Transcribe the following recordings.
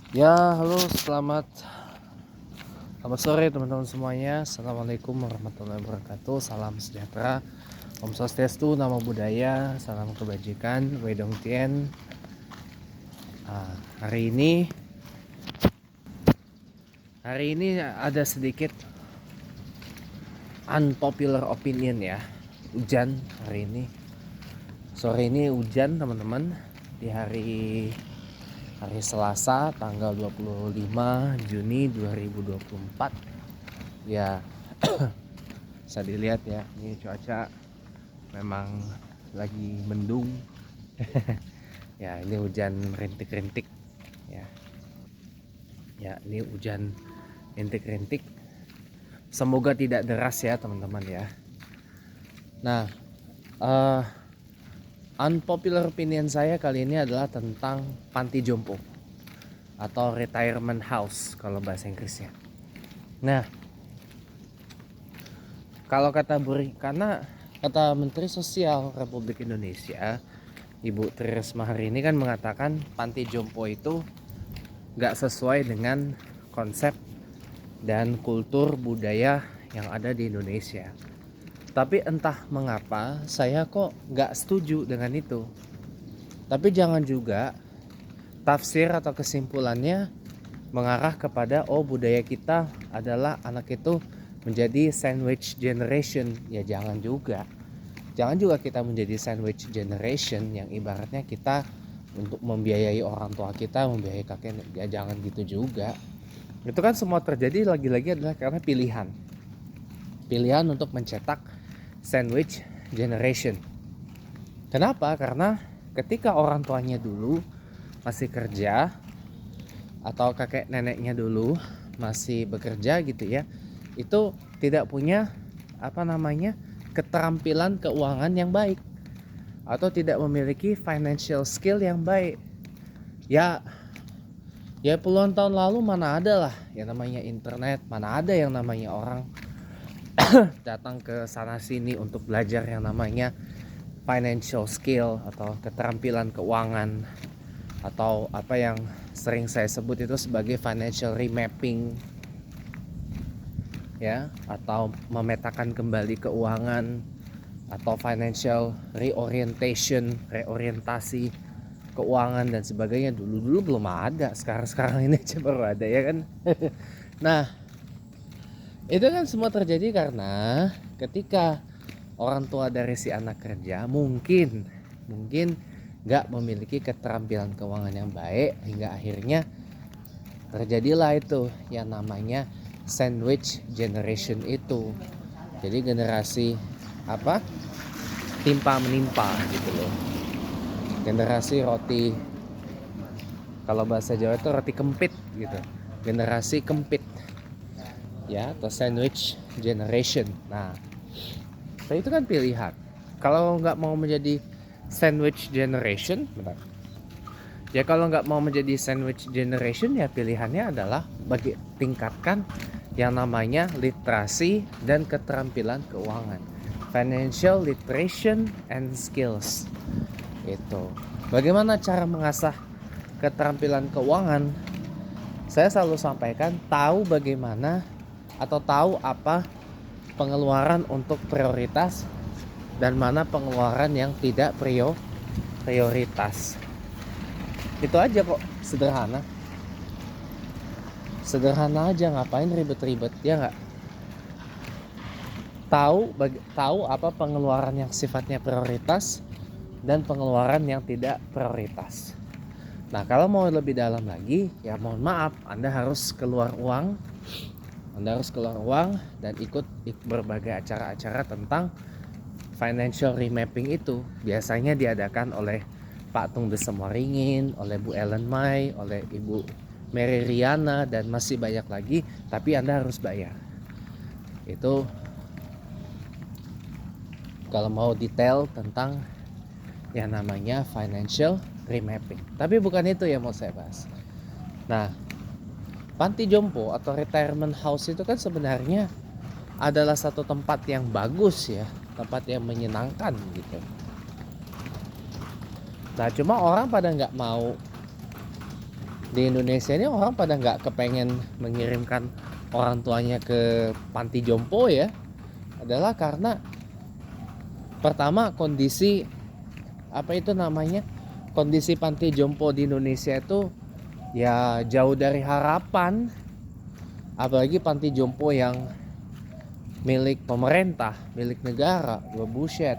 Ya, halo, selamat sore teman-teman semuanya. Assalamualaikum warahmatullahi wabarakatuh. Salam sejahtera, Om Swastiastu, Namo Buddhaya, salam kebajikan, Wei Dong Tien. Hari ini ada sedikit unpopular opinion ya. Hujan hari ini. Sore ini hujan teman-teman di hari Selasa tanggal 25 Juni 2024. Ya, bisa dilihat ya, ini cuaca memang lagi mendung. Ya, ini hujan rintik-rintik ya. Ya, ini hujan rintik-rintik. Semoga tidak deras ya teman-teman ya. Nah, unpopular opinion saya kali ini adalah tentang panti jompo atau retirement house kalau bahasa Inggrisnya. Nah, kalau karena kata Menteri Sosial Republik Indonesia Ibu Tri Risma hari ini kan mengatakan panti jompo itu gak sesuai dengan konsep dan kultur budaya yang ada di Indonesia. Tapi entah mengapa saya kok gak setuju dengan itu. Tapi jangan juga tafsir atau kesimpulannya mengarah kepada budaya kita adalah anak itu menjadi sandwich generation. Ya jangan juga kita menjadi sandwich generation yang ibaratnya kita untuk membiayai orang tua kita, membiayai kakek, ya jangan gitu juga. Itu kan semua terjadi lagi-lagi adalah karena pilihan untuk mencetak sandwich generation. Kenapa? Karena ketika orang tuanya dulu masih kerja atau kakek neneknya dulu masih bekerja gitu ya, itu tidak punya keterampilan keuangan yang baik atau tidak memiliki financial skill yang baik. Ya puluhan tahun lalu mana ada lah yang namanya internet, mana ada yang namanya orang datang ke sana sini untuk belajar yang namanya financial skill atau keterampilan keuangan, atau apa yang sering saya sebut itu sebagai financial remapping ya, atau memetakan kembali keuangan, atau financial reorientasi keuangan dan sebagainya. Dulu belum ada, sekarang ini aja baru ada ya kan. Nah, itu kan semua terjadi karena ketika orang tua dari si anak kerja mungkin nggak memiliki keterampilan keuangan yang baik, hingga akhirnya terjadilah itu yang namanya sandwich generation itu. Jadi generasi timpa menimpa gitu loh. Generasi roti, kalau bahasa Jawa itu roti kempit gitu. Generasi kempit ya, atau sandwich generation. Nah, itu kan pilihan. Kalau nggak mau menjadi sandwich generation, kalau nggak mau menjadi sandwich generation, ya pilihannya adalah tingkatkan yang namanya literasi dan keterampilan keuangan, financial literation and skills. Itu bagaimana cara mengasah keterampilan keuangan. Saya selalu sampaikan, tahu bagaimana atau tahu apa pengeluaran untuk prioritas dan mana pengeluaran yang tidak prioritas. Itu aja kok, sederhana aja, ngapain ribet-ribet ya nggak? Tahu apa pengeluaran yang sifatnya prioritas dan pengeluaran yang tidak prioritas. Nah, kalau mau lebih dalam lagi, ya mohon maaf, Anda harus keluar uang dan ikut berbagai acara-acara tentang financial remapping itu. Biasanya diadakan oleh Pak Tung Desemwaringin, oleh Bu Ellen Mai, oleh Ibu Mary Riana, dan masih banyak lagi. Tapi Anda harus bayar. Itu kalau mau detail tentang yang namanya financial remapping. Tapi bukan itu yang mau saya bahas. Nah, panti jompo atau retirement house itu kan sebenarnya adalah satu tempat yang bagus ya, tempat yang menyenangkan gitu. Nah, cuma orang pada nggak mau di Indonesia ini orang pada nggak kepengen mengirimkan orang tuanya ke panti jompo ya, adalah karena pertama kondisi apa itu namanya, kondisi panti jompo di Indonesia itu ya jauh dari harapan, apalagi panti jompo yang milik pemerintah, milik negara, buset,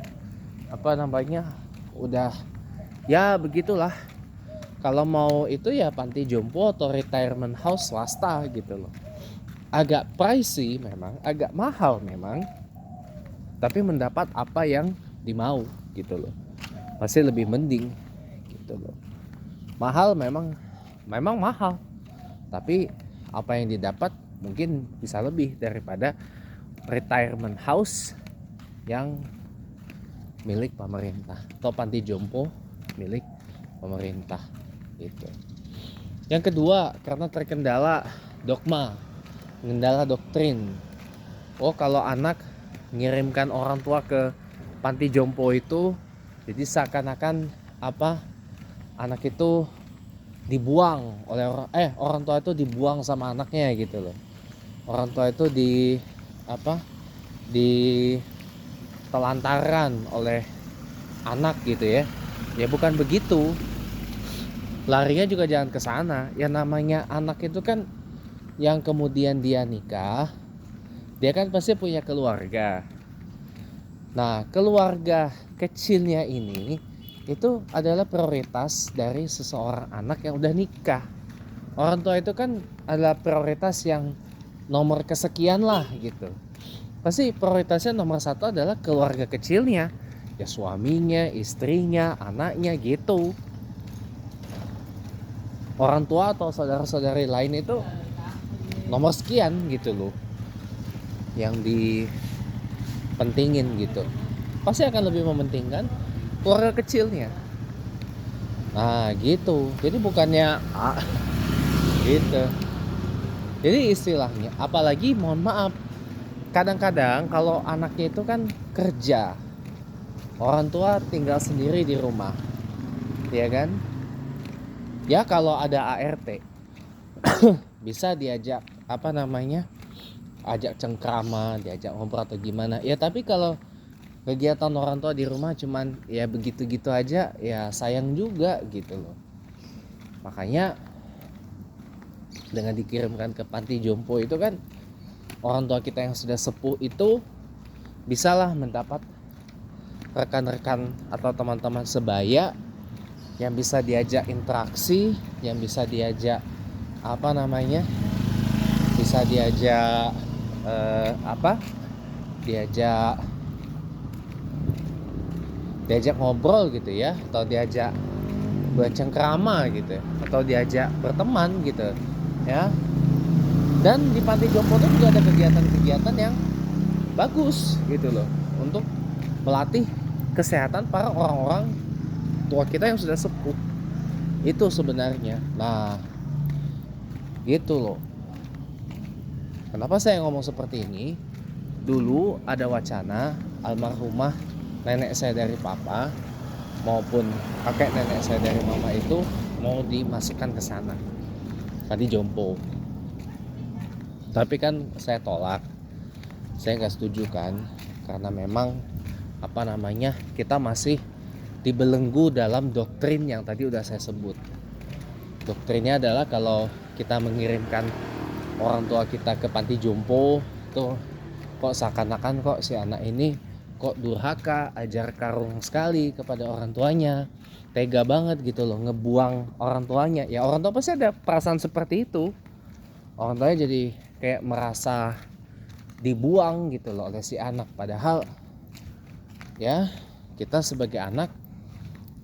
apa namanya, udah ya begitulah. Kalau mau itu ya panti jompo atau retirement house swasta gitu loh. Agak pricey memang, agak mahal memang, tapi mendapat apa yang dimau gitu loh. Masih lebih mending gitu loh. Mahal memang mahal, tapi apa yang didapat mungkin bisa lebih daripada retirement house yang milik pemerintah atau panti jompo milik pemerintah gitu. Yang kedua, karena terkendala dogma, mengendala doktrin. Oh, kalau anak mengirimkan orang tua ke panti jompo itu jadi seakan-akan apa, anak itu dibuang oleh orang tua itu dibuang sama anaknya gitu loh. Orang tua itu ditelantaran oleh anak gitu ya. Ya bukan begitu. Larinya juga jangan ke sana. Yang namanya anak itu kan yang kemudian dia nikah, dia kan pasti punya keluarga. Nah, keluarga kecilnya ini itu adalah prioritas dari seseorang anak yang udah nikah. Orang tua itu kan adalah prioritas yang nomor kesekian lah gitu. Pasti prioritasnya nomor satu adalah keluarga kecilnya, ya suaminya, istrinya, anaknya gitu. Orang tua atau saudara-saudari lain itu nomor sekian gitu loh, yang dipentingin gitu. Pasti akan lebih mementingkan keluarga kecilnya. Nah gitu. Jadi bukannya gitu. Jadi istilahnya, apalagi mohon maaf, kadang-kadang kalau anaknya itu kan kerja, orang tua tinggal sendiri di rumah, ya kan? Ya kalau ada ART bisa diajak ajak cengkrama, diajak ngobrol atau gimana. Ya tapi kalau kegiatan orang tua di rumah cuman ya begitu-gitu aja, ya sayang juga gitu loh. Makanya dengan dikirimkan ke panti jompo itu kan, orang tua kita yang sudah sepuh itu bisalah mendapat rekan-rekan atau teman-teman sebaya yang bisa diajak interaksi, yang bisa diajak bisa diajak diajak ngobrol gitu ya, atau diajak bercengkrama gitu ya, atau diajak berteman gitu ya. Dan di panti jompo itu juga ada kegiatan-kegiatan yang bagus gitu loh, untuk melatih kesehatan para orang-orang tua kita yang sudah sepuh itu sebenarnya. Nah gitu loh. Kenapa saya ngomong seperti ini? Dulu ada wacana almarhumah nenek saya dari papa maupun kakek nenek saya dari mama itu mau dimasukkan ke sana, panti jompo. Tapi kan saya tolak, saya nggak setuju kan, karena memang kita masih dibelenggu dalam doktrin yang tadi udah saya sebut. Doktrinnya adalah kalau kita mengirimkan orang tua kita ke panti jompo tuh, kok seakan-akan kok si anak ini kok durhaka, ajar karung sekali kepada orang tuanya, tega banget gitu loh ngebuang orang tuanya. Ya orang tua pasti ada perasaan seperti itu. Orang tuanya jadi kayak merasa dibuang gitu loh oleh si anak. Padahal ya kita sebagai anak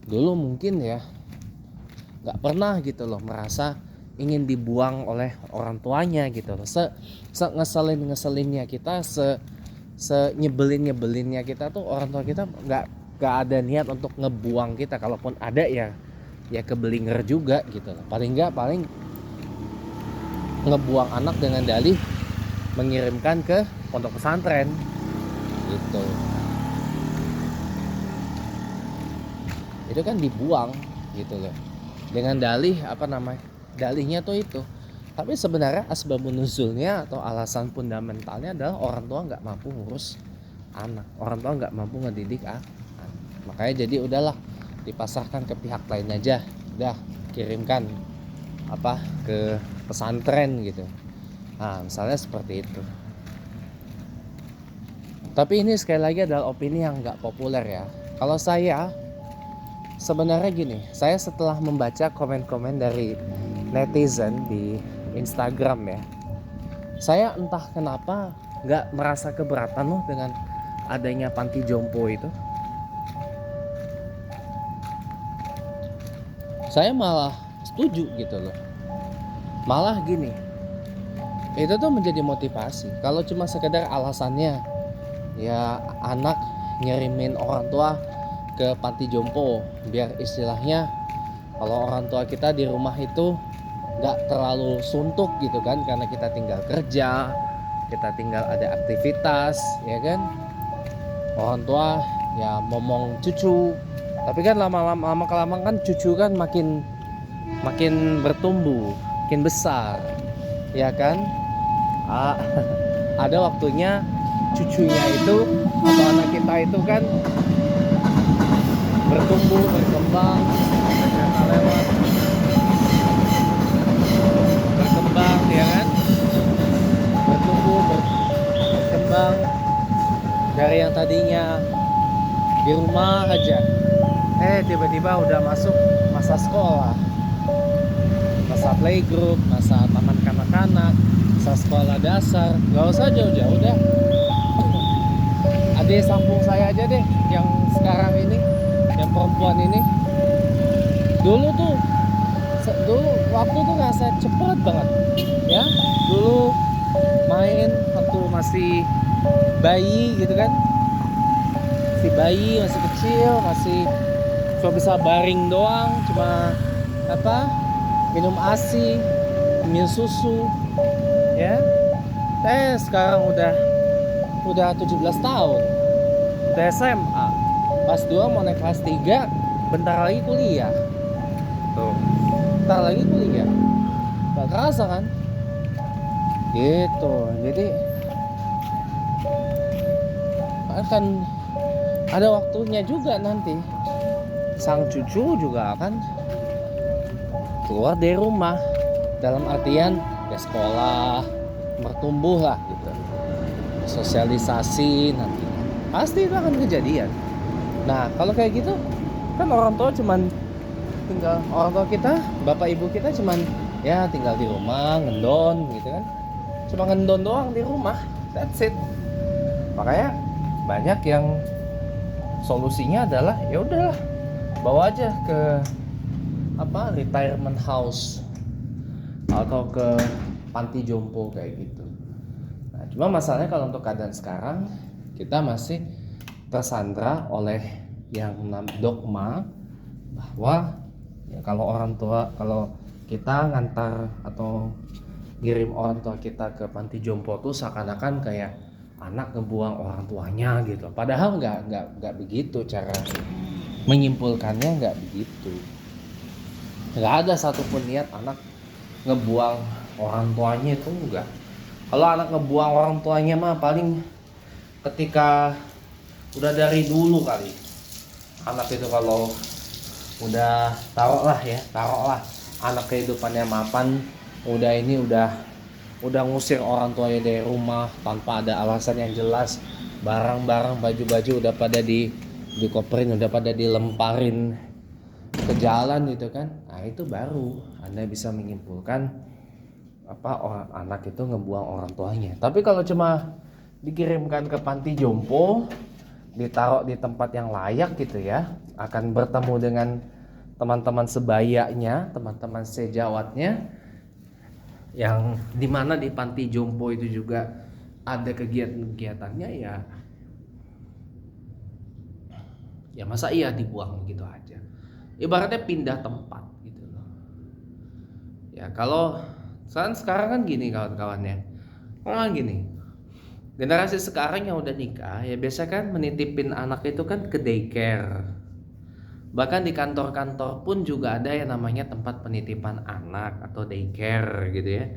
dulu mungkin ya nggak pernah gitu loh merasa ingin dibuang oleh orang tuanya gitu loh. Ngeselinnya kita, nyebelinnya kita tuh, orang tua kita nggak ada niat untuk ngebuang kita. Kalaupun ada ya kebelinger juga gitu loh. Paling ngebuang anak dengan dalih mengirimkan ke pondok pesantren gitu. Itu kan dibuang gitu loh, dengan dalih dalihnya tuh itu. Tapi sebenarnya asbabun nuzulnya atau alasan fundamentalnya adalah orang tua nggak mampu ngurus anak, orang tua nggak mampu ngedidik anak. Makanya jadi udahlah dipasrahkan ke pihak lain aja, udah kirimkan apa ke pesantren gitu. Nah misalnya seperti itu. Tapi ini sekali lagi adalah opini yang nggak populer ya. Kalau saya sebenarnya gini, saya setelah membaca komen-komen dari netizen di Instagram ya, saya entah kenapa nggak merasa keberatan loh dengan adanya panti jompo itu. Saya malah setuju gitu loh. Malah gini, itu tuh menjadi motivasi. Kalau cuma sekedar alasannya ya anak ngirimin orang tua ke panti jompo biar istilahnya kalau orang tua kita di rumah itu nggak terlalu suntuk gitu kan, karena kita tinggal kerja, kita tinggal ada aktivitas ya kan, orang tua ya momong cucu. Tapi kan lama kelamaan kan cucu kan makin bertumbuh, makin besar ya kan. Ada waktunya cucunya itu atau anak kita itu kan bertumbuh, berkembang, berkembang ya kan, bertumbuh, berkembang dari yang tadinya di rumah aja, tiba-tiba udah masuk masa sekolah, masa playgroup, masa taman kanak-kanak, masa sekolah dasar. Gak usah jauh-jauh deh, adik samping saya aja deh yang sekarang ini, yang perempuan ini. Dulu waktu tuh ngerasa cepet banget ya. Dulu main waktu masih bayi gitu kan, masih bayi, masih kecil, masih cuma bisa baring doang, cuma minum ASI, minum susu ya. Sekarang udah 17 tahun, udah SMA, kelas 2 mau naik kelas 3, bentar lagi kuliah tuh, bentar lagi kuliah. Gak kerasa kan gitu. Jadi akan ada waktunya juga nanti sang cucu juga akan keluar dari rumah, dalam artian ya sekolah, bertumbuh lah gitu, sosialisasi nanti pasti itu akan kejadian. Nah kalau kayak gitu kan orang tua kita, bapak ibu kita cuman ya tinggal di rumah ngendon gitu kan, cuma ngendon doang di rumah, that's it. Makanya banyak yang solusinya adalah ya udahlah bawa aja ke retirement house atau ke panti jompo kayak gitu. Nah, cuma masalahnya kalau untuk keadaan sekarang kita masih tersandra oleh yang dogma bahwa ya kalau kita ngantar atau ngirim orang tua kita ke panti jompo tuh seakan-akan kayak anak ngebuang orang tuanya gitu. Padahal nggak begitu cara menyimpulkannya, nggak begitu. Nggak ada satupun niat anak ngebuang orang tuanya, itu enggak. Kalau anak ngebuang orang tuanya mah paling ketika udah dari dulu kali. Anak itu kalau udah taruhlah anak kehidupannya mapan, udah ngusir orang tuanya dari rumah tanpa ada alasan yang jelas, barang-barang baju-baju udah pada dikoperin, udah pada dilemparin ke jalan gitu kan. Nah itu baru Anda bisa menyimpulkan orang anak itu ngebuang orang tuanya. Tapi kalau cuma dikirimkan ke panti jompo, ditaruh di tempat yang layak gitu ya, akan bertemu dengan teman-teman sebayanya, teman-teman sejawatnya, yang dimana di panti jompo itu juga ada kegiatan-kegiatannya, ya masa iya dibuang gitu aja, ibaratnya pindah tempat gitu loh ya. Kalau sekarang kan gini kawan-kawannya, orang gini, generasi sekarang yang udah nikah ya biasa kan menitipin anak itu kan ke daycare, Bahkan di kantor-kantor pun juga ada yang namanya tempat penitipan anak atau daycare gitu ya,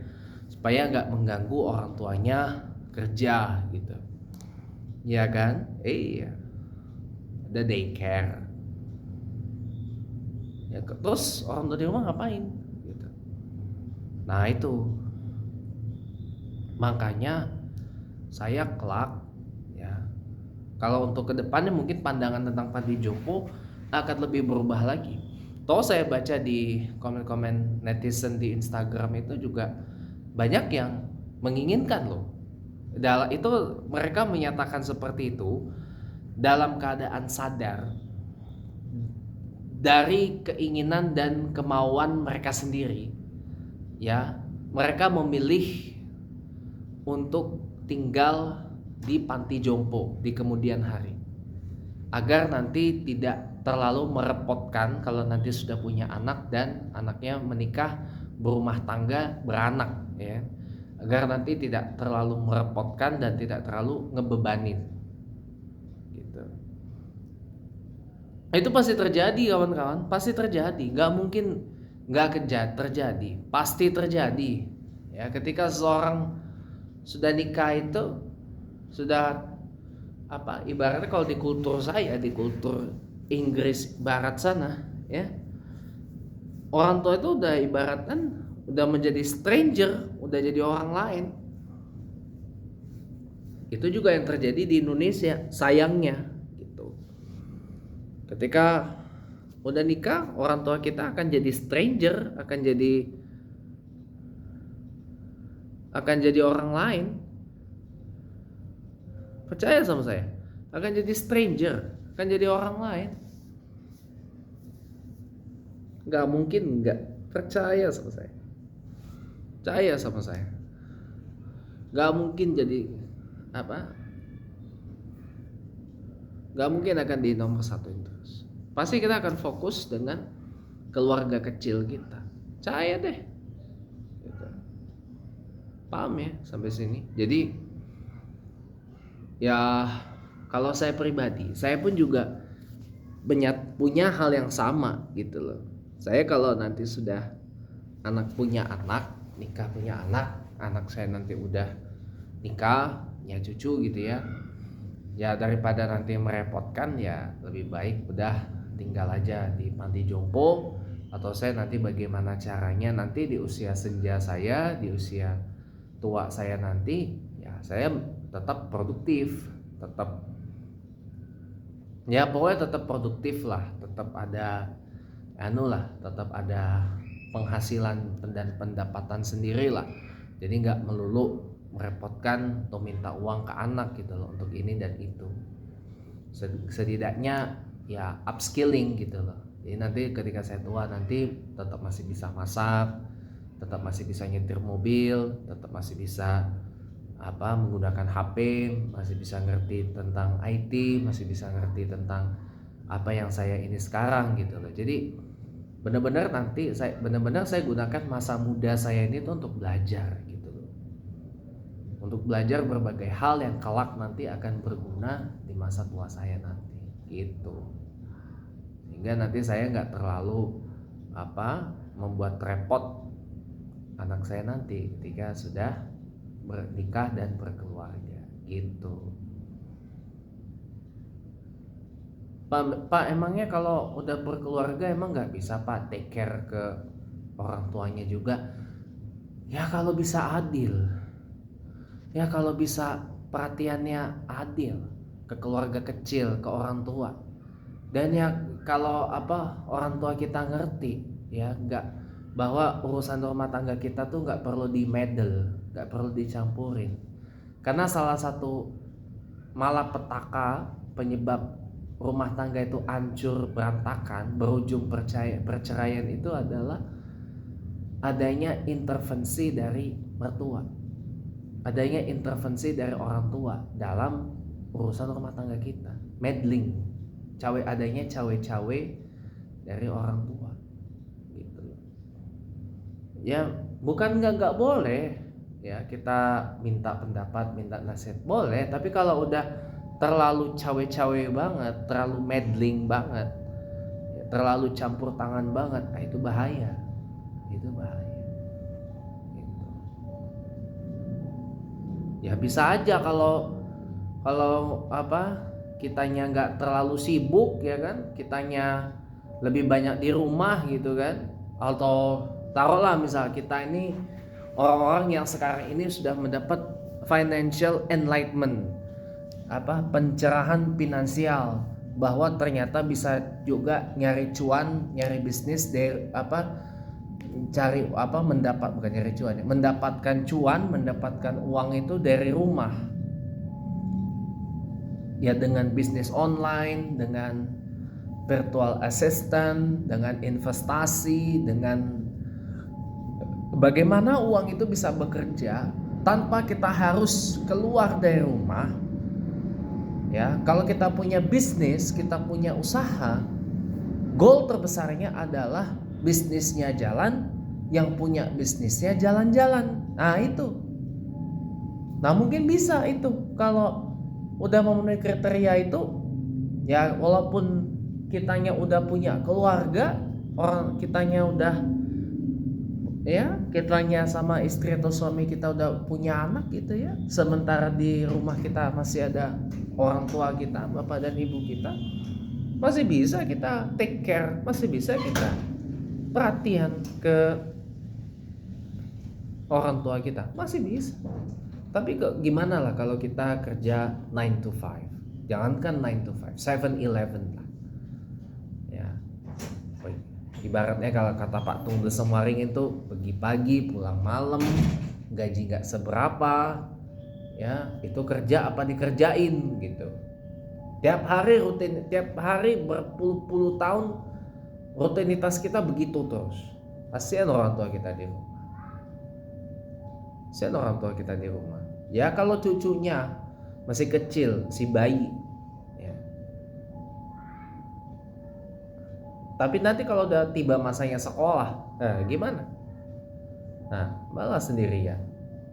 supaya nggak mengganggu orang tuanya kerja gitu, ya kan? Iya, ada daycare. Ya, terus orang tua di rumah ngapain? Gitu. Nah itu, makanya saya kelak ya, kalau untuk kedepannya mungkin pandangan tentang panti jompo akan lebih berubah lagi. Toh saya baca di komen-komen netizen di Instagram itu juga banyak yang menginginkan loh. Itu mereka menyatakan seperti itu dalam keadaan sadar dari keinginan dan kemauan mereka sendiri. Ya, mereka memilih untuk tinggal di panti jompo di kemudian hari, agar nanti tidak terlalu merepotkan kalau nanti sudah punya anak dan anaknya menikah, berumah tangga, beranak ya, agar nanti tidak terlalu merepotkan dan tidak terlalu ngebebanin gitu. Itu pasti terjadi kawan-kawan, pasti terjadi, nggak mungkin nggak terjadi, pasti terjadi ya. Ketika seseorang sudah nikah itu sudah apa, ibaratnya kalau di kultur saya, di kultur Inggris barat sana ya, orang tua itu udah ibaratkan udah menjadi stranger, udah jadi orang lain. Itu juga yang terjadi di Indonesia sayangnya gitu. Ketika udah nikah, orang tua kita akan jadi stranger, akan jadi orang lain. Percaya sama saya, akan jadi stranger, akan jadi orang lain. Gak mungkin gak percaya sama saya. Percaya sama saya. Gak mungkin jadi apa? Gak mungkin akan di nomor satu terus. Pasti kita akan fokus dengan keluarga kecil kita. Percaya deh. Gitu. Paham ya sampai sini? Jadi ya, kalau saya pribadi, saya pun juga punya hal yang sama gitu loh. Saya kalau nanti sudah punya anak, nikah punya anak saya nanti udah nikah, ya cucu gitu ya. Ya daripada nanti merepotkan, ya lebih baik udah tinggal aja di panti jompo, atau saya nanti bagaimana caranya nanti di usia senja saya, di usia tua saya nanti, ya saya tetap produktif, tetap ya pokoknya tetap produktif lah, tetap ada tetap ada penghasilan dan pendapatan sendiri lah. Jadi nggak melulu merepotkan atau minta uang ke anak gitu loh untuk ini dan itu. Setidaknya ya upskilling gitu loh. Jadi nanti ketika saya tua nanti tetap masih bisa masak, tetap masih bisa nyetir mobil, tetap masih bisa menggunakan HP, masih bisa ngerti tentang IT, masih bisa ngerti tentang apa yang saya ini sekarang gitu loh. Jadi benar-benar saya gunakan masa muda saya ini tuh untuk belajar gitu loh. Untuk belajar berbagai hal yang kelak nanti akan berguna di masa tua saya nanti gitu. Sehingga nanti saya nggak terlalu membuat repot anak saya nanti ketika sudah bernikah dan berkeluarga gitu. Pak, emangnya kalau udah berkeluarga emang nggak bisa Pak take care ke orang tuanya juga? Ya kalau bisa adil, ya kalau bisa perhatiannya adil ke keluarga kecil, ke orang tua. Dan ya kalau orang tua kita ngerti ya, nggak, bahwa urusan rumah tangga kita tuh nggak perlu di meddle, nggak perlu dicampurin. Karena salah satu malapetaka penyebab rumah tangga itu hancur berantakan, berujung perceraian itu adalah adanya intervensi dari mertua, adanya intervensi dari orang tua dalam urusan rumah tangga kita, meddling, adanya cawe-cawe dari orang tua gitu. Ya bukan nggak boleh ya kita minta pendapat, minta nasihat, boleh, tapi kalau udah terlalu cawe-cawe banget, terlalu meddling banget, ya, terlalu campur tangan banget, nah itu bahaya. Itu bahaya. Gitu. Ya bisa aja kalau kitanya nggak terlalu sibuk ya kan, kitanya lebih banyak di rumah gitu kan, atau taruhlah misal kita ini orang-orang yang sekarang ini sudah mendapat financial enlightenment, pencerahan finansial, bahwa ternyata bisa juga nyari cuan, nyari bisnis dari mendapatkan cuan, mendapatkan uang itu dari rumah. Ya dengan bisnis online, dengan virtual assistant, dengan investasi, dengan bagaimana uang itu bisa bekerja tanpa kita harus keluar dari rumah. Ya, kalau kita punya bisnis, kita punya usaha, goal terbesarnya adalah bisnisnya jalan, yang punya bisnisnya jalan-jalan. Nah itu. Nah mungkin bisa itu kalau udah memenuhi kriteria itu, ya walaupun kitanya udah punya keluarga, orang kitanya udah kitanya sama istri atau suami kita udah punya anak gitu ya, sementara di rumah kita masih ada orang tua kita, bapak dan ibu kita, masih bisa kita take care, masih bisa kita perhatian ke orang tua kita, masih bisa. Tapi gimana lah kalau kita kerja 9 to 5, jangankan 9 to 5, 7-11 lah ya. Ibaratnya kalau kata Pak Tung Desemaring itu, pergi pagi pulang malam, gaji gak seberapa ya, itu kerja apa dikerjain gitu. Tiap hari rutin, tiap hari berpuluh-puluh tahun rutinitas kita begitu terus. Kasihan orang tua kita di rumah. Ya kalau cucunya masih kecil, si bayi ya. Tapi nanti kalau udah tiba masanya sekolah, gimana? Nah malah sendirian.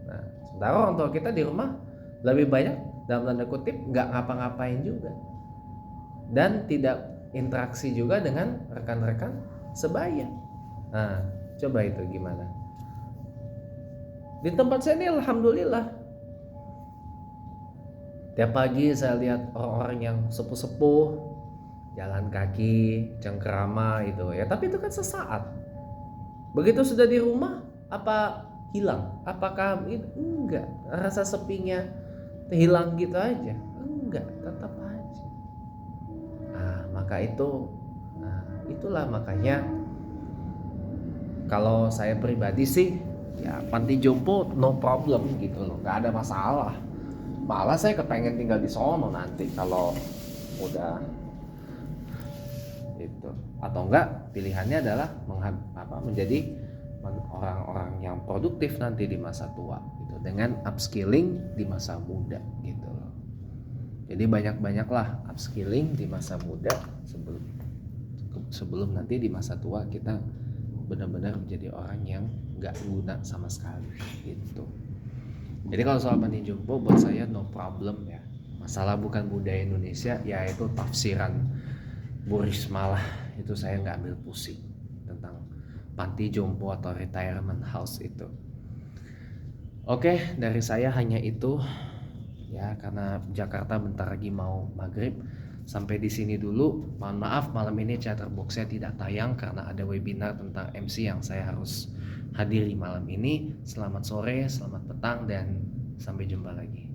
Nah sementara orang tua kita di rumah lebih banyak dalam tanda kutip nggak ngapa-ngapain juga, dan tidak interaksi juga dengan rekan-rekan sebaya. Nah coba itu gimana? Di tempat saya ini alhamdulillah, tiap pagi saya lihat orang-orang yang sepuh-sepuh jalan kaki cengkerama itu ya, tapi itu kan sesaat. Begitu sudah di rumah, apa hilang? Apakah enggak, rasa sepinya hilang gitu aja? Enggak, tetap aja. Nah maka itulah makanya kalau saya pribadi sih ya panti jompo no problem gitu loh, nggak ada masalah. Malah saya kepengen tinggal di sono nanti kalau udah itu. Atau enggak, pilihannya adalah menjadi orang-orang yang produktif nanti di masa tua gitu, dengan upskilling di masa muda gitu loh. Jadi banyak-banyaklah upskilling di masa muda sebelum nanti di masa tua kita benar-benar menjadi orang yang nggak guna sama sekali gitu. Jadi kalau soal panti jompo buat saya no problem ya. Masalah bukan budaya Indonesia, ya itu tafsiran Bu Risma lah. Itu saya nggak ambil pusing tentang panti jompo atau retirement house itu. Oke, dari saya hanya itu ya, karena Jakarta bentar lagi mau maghrib. Sampai di sini dulu. Mohon maaf malam ini Chatterbox-nya tidak tayang karena ada webinar tentang MC yang saya harus hadiri malam ini. Selamat sore, selamat petang, dan sampai jumpa lagi.